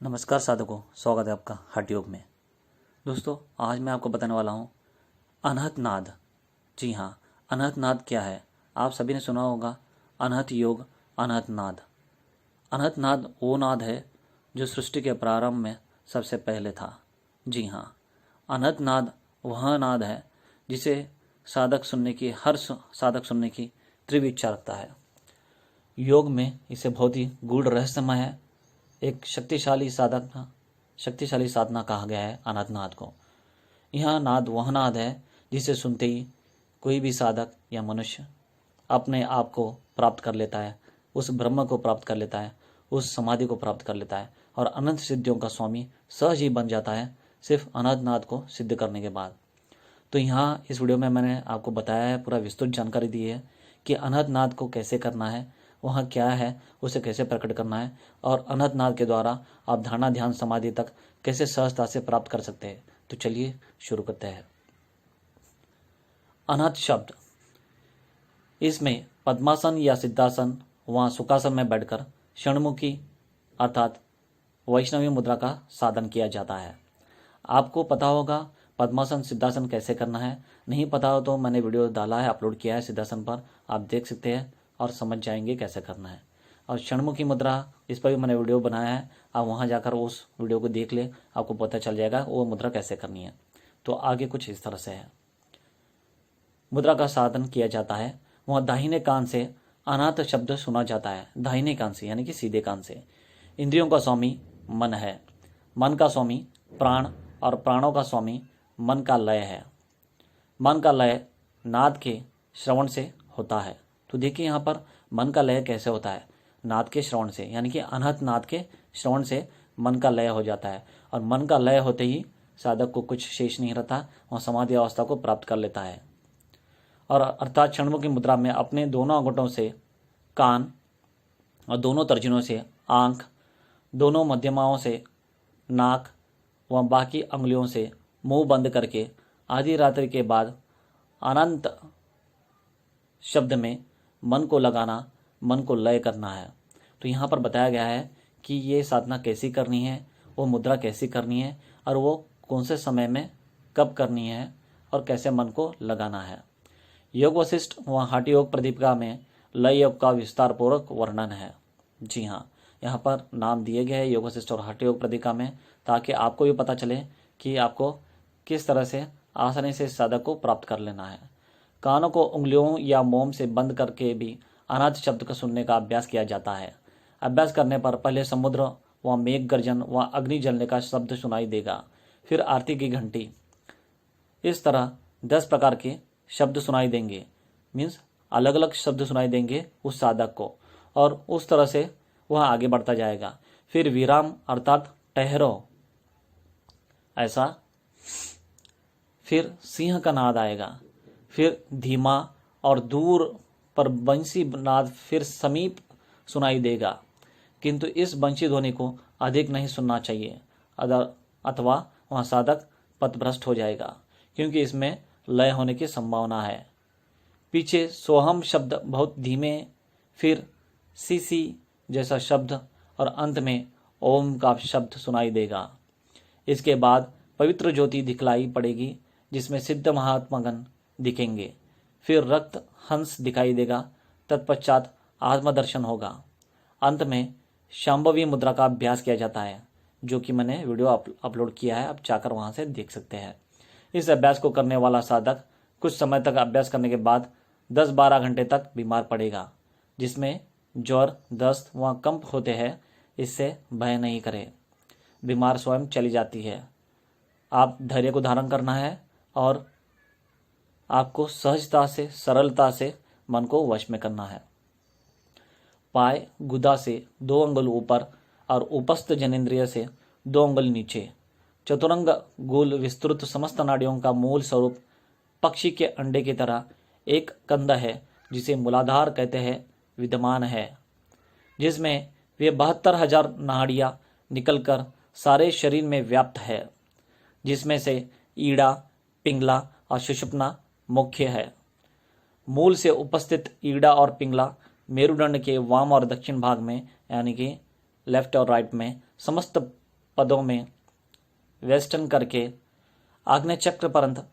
नमस्कार साधकों, स्वागत है आपका हठ योग में। दोस्तों, आज मैं आपको बताने वाला हूँ अनहत नाद। जी हाँ, अनहत नाद क्या है? आप सभी ने सुना होगा अनहत योग, अनहत नाद। अनहत नाद वो नाद है जो सृष्टि के प्रारंभ में सबसे पहले था। जी हाँ, अनहत नाद वह नाद है जिसे हर साधक सुनने की तीव्र इच्छा रखता है। योग में इसे बहुत ही गूढ़ रहस्यमय है। एक शक्तिशाली साधना कहा गया है अनहत नाद को। यह नाद वह नाद है जिसे सुनते ही कोई भी साधक या मनुष्य अपने आप को प्राप्त कर लेता है, उस ब्रह्म को प्राप्त कर लेता है, उस समाधि को प्राप्त कर लेता है और अनंत सिद्धियों का स्वामी सहज ही बन जाता है, सिर्फ अनहत नाद को सिद्ध करने के बाद। तो यहाँ इस वीडियो में मैंने आपको बताया है, पूरा विस्तृत जानकारी दी है कि अनहत नाद को कैसे करना है, वहाँ क्या है, उसे कैसे प्रकट करना है और अनहत नाद के द्वारा आप धारणा ध्यान समाधि तक कैसे सहजता से प्राप्त कर सकते हैं। तो चलिए शुरू करते हैं। अनहत शब्द, इसमें पद्मासन या सिद्धासन वहाँ सुखासन में बैठकर षणमुखी अर्थात वैष्णवी मुद्रा का साधन किया जाता है। आपको पता होगा पद्मासन सिद्धासन कैसे करना है। नहीं पता हो तो मैंने वीडियो डाला है, अपलोड किया है सिद्धासन पर, आप देख सकते हैं और समझ जाएंगे कैसे करना है। और षणमुखी मुद्रा, इस पर भी मैंने वीडियो बनाया है, आप वहाँ जाकर उस वीडियो को देख ले, आपको पता चल जाएगा वो मुद्रा कैसे करनी है। तो आगे कुछ इस तरह से है। मुद्रा का साधन किया जाता है, वहाँ दाहिने कान से अनाथ शब्द सुना जाता है। दाहिने कान से यानी कि सीधे कान से। इंद्रियों का स्वामी मन है, मन का स्वामी प्राण और प्राणों का स्वामी मन का लय है। मन का लय नाद के श्रवण से होता है। तो देखिए यहाँ पर मन का लय कैसे होता है, नाद के श्रवण से, यानी कि अनहत नाद के श्रवण से मन का लय हो जाता है। और मन का लय होते ही साधक को कुछ शेष नहीं रहता, वह समाधि अवस्था को प्राप्त कर लेता है। और अर्थात षणमुखी मुद्रा में अपने दोनों अंगूठों से कान और दोनों तर्जनों से आंख, दोनों मध्यमाओं से नाक व बाकी अंगुलियों से मुंह बंद करके आधी रात्रि के बाद अनंत शब्द में मन को लगाना, मन को लय करना है। तो यहाँ पर बताया गया है कि ये साधना कैसी करनी है, वो मुद्रा कैसी करनी है और वो कौन से समय में कब करनी है और कैसे मन को लगाना है। योग वशिष्ठ व हठ योग प्रदीपिका में लय योग का विस्तार पूर्वक वर्णन है। जी हाँ, यहाँ पर नाम दिए गए हैं योग वशिष्ठ और हठ योग प्रदीपिका में, ताकि आपको भी पता चले कि आपको किस तरह से आसानी से साधक को प्राप्त कर लेना है। कानों को उंगलियों या मोम से बंद करके भी अनाथ शब्द का सुनने का अभ्यास किया जाता है। अभ्यास करने पर पहले समुद्र व मेघ गर्जन व अग्नि जलने का शब्द सुनाई देगा, फिर आरती की घंटी। इस तरह 10 प्रकार के शब्द सुनाई देंगे, मीन्स अलग अलग शब्द सुनाई देंगे उस साधक को, और उस तरह से वह आगे बढ़ता जाएगा। फिर विराम अर्थात ठहरो ऐसा, फिर सिंह का नाद आएगा, फिर धीमा और दूर पर बंसी नाद फिर समीप सुनाई देगा, किंतु इस बंशी ध्वनि को अधिक नहीं सुनना चाहिए अथवा वहाँ साधक पथभ्रष्ट हो जाएगा, क्योंकि इसमें लय होने की संभावना है। पीछे सोहम शब्द बहुत धीमे, फिर सीसी जैसा शब्द और अंत में ओम का शब्द सुनाई देगा। इसके बाद पवित्र ज्योति दिखलाई पड़ेगी, जिसमें सिद्ध महात्मागण दिखेंगे। फिर रक्त हंस दिखाई देगा, तत्पश्चात आत्मदर्शन होगा। अंत में शांभवी मुद्रा का अभ्यास किया जाता है, जो कि मैंने वीडियो अपलोड किया है, आप जाकर वहां से देख सकते हैं। इस अभ्यास को करने वाला साधक कुछ समय तक अभ्यास करने के बाद 10-12 घंटे तक बीमार पड़ेगा, जिसमें ज्वर, दस्त व कंप होते हैं। इससे भय नहीं करें, बीमार स्वयं चली जाती है। आप धैर्य को धारण करना है और आपको सहजता से, सरलता से मन को वश में करना है। पाय गुदा से 2 अंगुल ऊपर और उपस्थ जनेंद्रिय से 2 अंगुल नीचे। चतुरंग गोल विस्तृत समस्त नाड़ियों का मूल स्वरूप पक्षी के अंडे की तरह एक कंद है, जिसे मूलाधार कहते हैं, विद्यमान है, जिसमें वे 72,000 नाड़ियां निकलकर सारे शरीर में व्याप्त है, जिसमें से ईड़ा, पिंगला और सुषुप्ना मुख्य है। मूल से उपस्थित ईड़ा और पिंगला मेरुदंड के वाम और दक्षिण भाग में, यानी कि लेफ्ट और राइट में, समस्त पदों में वेष्टन करके आग्नेय चक्र परंत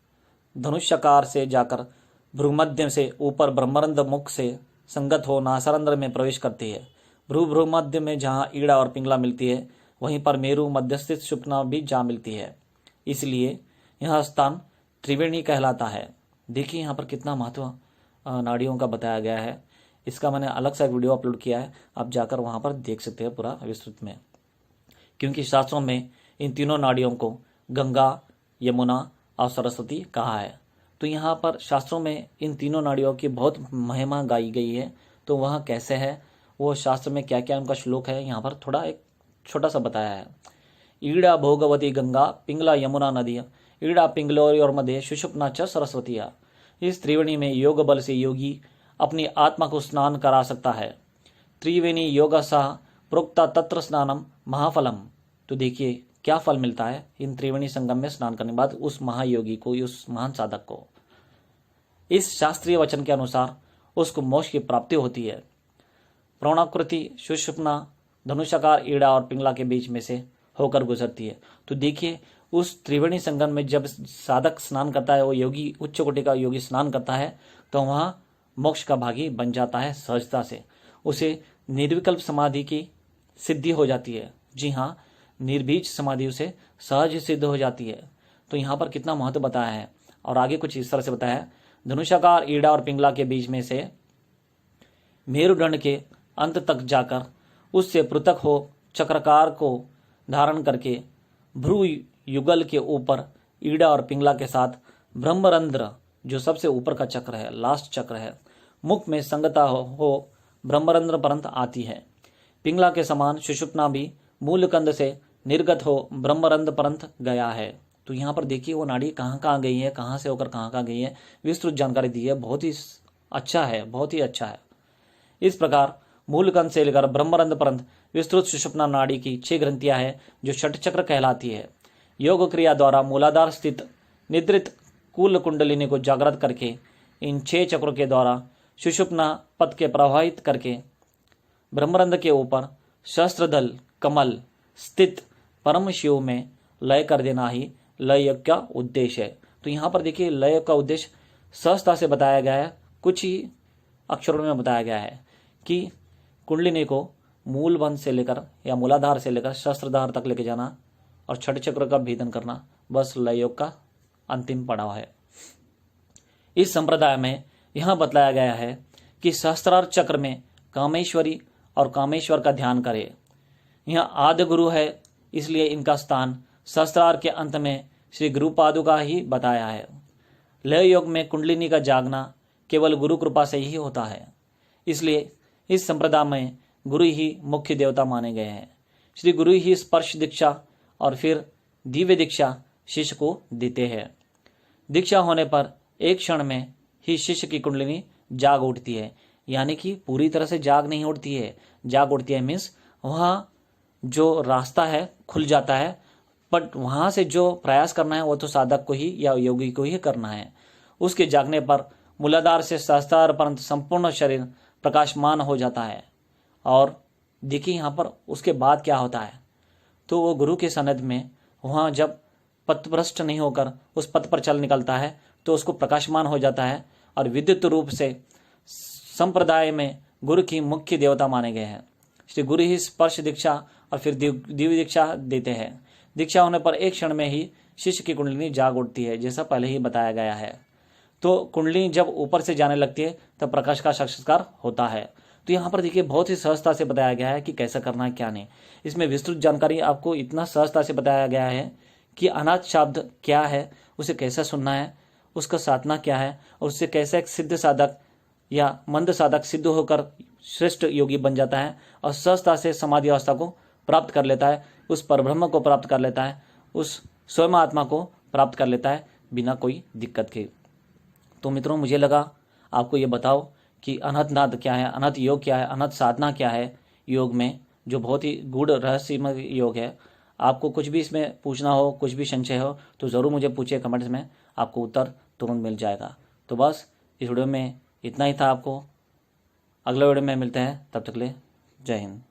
धनुष्यकार से जाकर भ्रूमध्य से ऊपर ब्रह्मरंध्र मुख से संगत हो नासारंध्र में प्रवेश करती है। भ्रूमध्य में जहाँ ईड़ा और पिंगला मिलती है वहीं पर मेरु मध्यस्थित सुषुम्ना भी जा मिलती है, इसलिए यह स्थान त्रिवेणी कहलाता है। देखिए यहाँ पर कितना महत्व नाड़ियों का बताया गया है। इसका मैंने अलग सा वीडियो अपलोड किया है, आप जाकर वहाँ पर देख सकते हैं पूरा विस्तृत में, क्योंकि शास्त्रों में इन तीनों नाड़ियों को गंगा, यमुना और सरस्वती कहा है। तो यहाँ पर शास्त्रों में इन तीनों नाड़ियों की बहुत महिमा गाई गई है। तो वह कैसे है, वो शास्त्र में क्या क्या उनका श्लोक है, यहाँ पर थोड़ा एक छोटा सा बताया है। ईड़ा भोगवती गंगा पिंगला यमुना नदी, ईड़ा पिंगलोर मध्य सुषुम्ना च सरस्वतिया। इस त्रिवेणी में योग बल से योगी अपनी आत्मा को स्नान करा सकता है। त्रिवेणी योग सह प्रोक्ता तत्र स्नानम महाफलम। तो देखिए क्या फल मिलता है इन त्रिवेणी संगम में स्नान करने के बाद उस महायोगी को, उस महान साधक को। इस शास्त्रीय वचन के अनुसार उसको मोक्ष की प्राप्ति होती है। प्रणकृति सुषुम्ना धनुषाकार ईड़ा और पिंगला के बीच में से होकर गुजरती है। तो देखिए उस त्रिवेणी संगम में जब साधक स्नान करता है, वो योगी, उच्च कोटि का योगी स्नान करता है, तो वहां मोक्ष का भागी बन जाता है सहजता से। उसे निर्विकल्प समाधि की सिद्धि हो जाती है। जी हाँ, निर्बीज समाधि उसे सहज सिद्ध हो जाती है। तो यहाँ पर कितना महत्व बताया है। और आगे कुछ इस तरह से बताया है। धनुषाकार ईड़ा और पिंगला के बीच में से मेरुदंड के अंत तक जाकर उससे पृथक हो चक्राकार को धारण करके भ्रू युगल के ऊपर ईड़ा और पिंगला के साथ ब्रह्मरंध्र, जो सबसे ऊपर का चक्र है, लास्ट चक्र है, मुख में संगता हो ब्रह्मरंध्र परंत आती है। पिंगला के समान सुषुम्ना भी मूल कंद से निर्गत हो ब्रह्मरंध्र परंत गया है। तो यहाँ पर देखिए वो नाड़ी कहाँ कहाँ गई है, कहाँ से होकर कहाँ कहाँ गई है, विस्तृत जानकारी दी है। बहुत ही अच्छा है, बहुत ही अच्छा है। इस प्रकार मूल कंद से लेकर ब्रह्मरंध्र परंत विस्तृत सुषुम्ना नाड़ी की 6 ग्रंथियां हैं जो षट चक्र कहलाती है। योग क्रिया द्वारा मूलाधार स्थित निद्रित कुल कुंडलिनी को जागृत करके इन 6 चक्रों के द्वारा सुषुम्ना पथ के प्रवाहित करके ब्रह्मरंध्र के ऊपर सहस्त्रदल कमल स्थित परम शिव में लय कर देना ही लय योग का उद्देश्य है। तो यहाँ पर देखिए लय योग का उद्देश्य सहजता से बताया गया है, कुछ ही अक्षरों में बताया गया है कि कुंडलिनी को मूल बंध से लेकर या मूलाधार से लेकर सहस्त्रधार तक लेके जाना और छठ चक्र का भेदन करना, बस लय योग का अंतिम पड़ाव है। इस संप्रदाय में यह बतलाया गया है कि सहस्त्रार चक्र में कामेश्वरी और कामेश्वर का ध्यान करे। यह आदि गुरु है, इसलिए इनका स्थान सहस्त्रार के अंत में श्री गुरु पादुका ही बताया है। लय योग में कुंडलिनी का जागना केवल गुरु कृपा से ही होता है, इसलिए इस संप्रदाय में गुरु ही मुख्य देवता माने गए हैं। श्री गुरु ही स्पर्श दीक्षा और फिर दिव्य दीक्षा शिष्य को देते हैं। दीक्षा होने पर एक क्षण में ही शिष्य की कुंडलिनी जाग उठती है, यानी कि पूरी तरह से जाग नहीं उठती है, जाग उठती है मीन्स वहाँ जो रास्ता है खुल जाता है, बट वहाँ से जो प्रयास करना है वो तो साधक को ही या योगी को ही करना है। उसके जागने पर मूलाधार से सहस्त्रार पर्यंत संपूर्ण शरीर प्रकाशमान हो जाता है। और देखिए यहाँ पर उसके बाद क्या होता है, तो वो गुरु के सनद में वहाँ जब पथभ्रष्ट नहीं होकर उस पथ पर चल निकलता है तो उसको प्रकाशमान हो जाता है और विद्युत रूप से संप्रदाय में गुरु की मुख्य देवता माने गए हैं। श्री गुरु ही स्पर्श दीक्षा और फिर दिव्य दीक्षा देते हैं। दीक्षा होने पर एक क्षण में ही शिष्य की कुंडलिनी जाग उठती है, जैसा पहले ही बताया गया है। तो कुंडलिनी जब ऊपर से जाने लगती है तब प्रकाश का साक्षात्कार होता है। तो यहाँ पर देखिए बहुत ही सहजता से बताया गया है कि कैसा करना है क्या नहीं। इसमें विस्तृत जानकारी आपको इतना सहजता से बताया गया है कि अनाथ शब्द क्या है, उसे कैसे सुनना है, उसका साधना क्या है और उससे कैसे एक सिद्ध साधक या मंद साधक सिद्ध होकर श्रेष्ठ योगी बन जाता है और सहजता से समाधि अवस्था को प्राप्त कर लेता है, उस परब्रह्म को प्राप्त कर लेता है, उस स्वयं आत्मा को प्राप्त कर लेता है बिना कोई दिक्कत के। तो मित्रों, मुझे लगा आपको ये बताओ कि अनहत नाद क्या है, अनहत योग क्या है, अनहत साधना क्या है योग में, जो बहुत ही गूढ़ रहस्यमय योग है। आपको कुछ भी इसमें पूछना हो, कुछ भी संशय हो तो ज़रूर मुझे पूछिए कमेंट्स में, आपको उत्तर तुरंत मिल जाएगा। तो बस इस वीडियो में इतना ही था। आपको अगले वीडियो में मिलते हैं, तब तक के लिए जय हिंद।